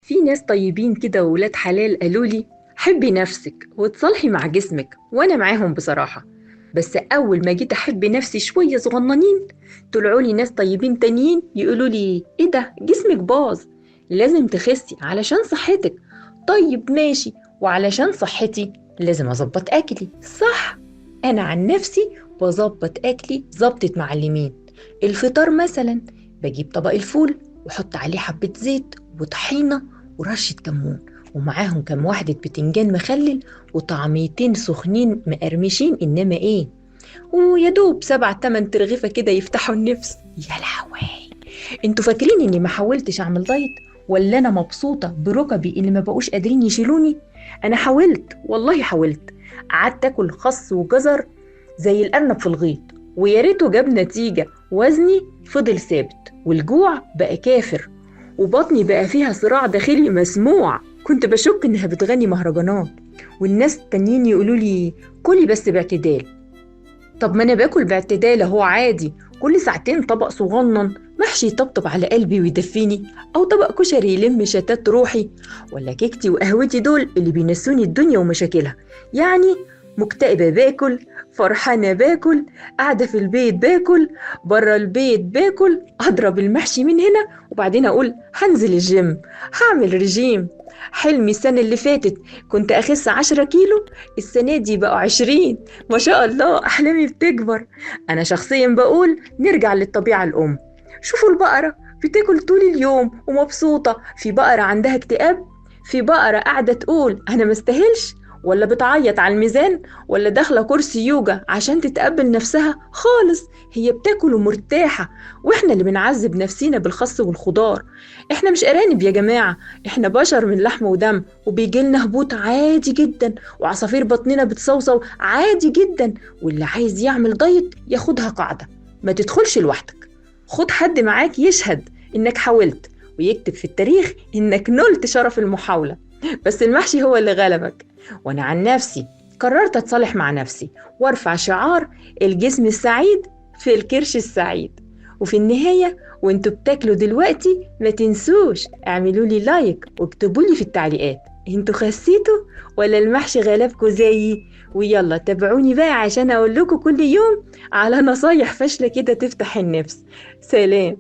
في ناس طيبين كده وولاد حلال قالوا لي حبي نفسك وتصالحي مع جسمك، وانا معاهم بصراحة. بس اول ما جيت احب نفسي شوية صغننين، طلعوا لي ناس طيبين تانيين يقولوا لي ايه ده، جسمك باظ، لازم تخسي علشان صحتك. طيب ماشي، وعلشان صحتي لازم اظبط اكلي صح. انا عن نفسي بظبط اكلي ظبطة معلمين. الفطار مثلا بجيب طبق الفول واحط عليه حبة زيت وطحينة ورشة كمون، ومعاهم كام واحدة بتنجان مخلل وطعميتين سخنين مقرمشين، إنما إيه، ويا دوب 7 8 ترغيفة كده يفتحوا النفس. يا لهوي، انتوا فاكرين اني ما حاولتش اعمل دايت؟ ولا انا مبسوطة بركبي اللي ما بقوش قادرين يشيلوني؟ انا حاولت، والله حاولت. قعدت اكل خس وجزر زي الارنب في الغيط، ويا ريته جاب نتيجة. وزني فضل ثابت والجوع بقى كافر، وبطني بقى فيها صراع داخلي مسموع. كنت بشك انها بتغني مهرجانات. والناس التانيين يقولوا لي كلي بس باعتدال. طب ما انا باكل باعتدال اهو عادي، كل ساعتين طبق صغنن محشي يطبطب على قلبي ويدفيني، او طبق كشري يلم شتات روحي، ولا كيكتي وقهوتي دول اللي بينسوني الدنيا ومشاكلها. يعني مكتئبة باكل، فرحانة باكل، قاعدة في البيت باكل، برا البيت باكل، اضرب المحشي من هنا وبعدين اقول هنزل الجيم، هعمل رجيم. حلمي السنة اللي فاتت كنت أخس 10 كيلو، السنة دي بقوا 20. ما شاء الله، أحلامي بتكبر. أنا شخصيا بقول نرجع للطبيعة الأم. شوفوا البقرة بتاكل طول اليوم ومبسوطة، في بقرة عندها اكتئاب؟ في بقرة قاعدة تقول أنا مستاهلش؟ ولا بتعيط على الميزان؟ ولا داخلة كرسي يوجا عشان تتقبل نفسها؟ خالص، هي بتاكل ومرتاحة. واحنا اللي بنعذب نفسينا بالخس والخضار. احنا مش أرانب يا جماعة، احنا بشر من لحم ودم، وبيجيلنا هبوط عادي جدا، وعصافير بطننا بتصوصو عادي جدا. واللي عايز يعمل دايت ياخدها قاعدة، ما تدخلش لوحدك، خد حد معاك يشهد انك حاولت، ويكتب في التاريخ انك نلت شرف المحاولة. بس المحشي هو اللي غلبك. وانا عن نفسي قررت اتصالح مع نفسي وارفع شعار الجسم السعيد في الكرش السعيد. وفي النهاية وانتوا بتاكلوا دلوقتي ما تنسوش اعملوا لي لايك واكتبوا لي في التعليقات انتوا خسيتوا ولا المحشي غلبكوا زيي. ويلا تابعوني بقى عشان اقول لكم كل يوم على نصايح فاشلة كده تفتح النفس. سلام.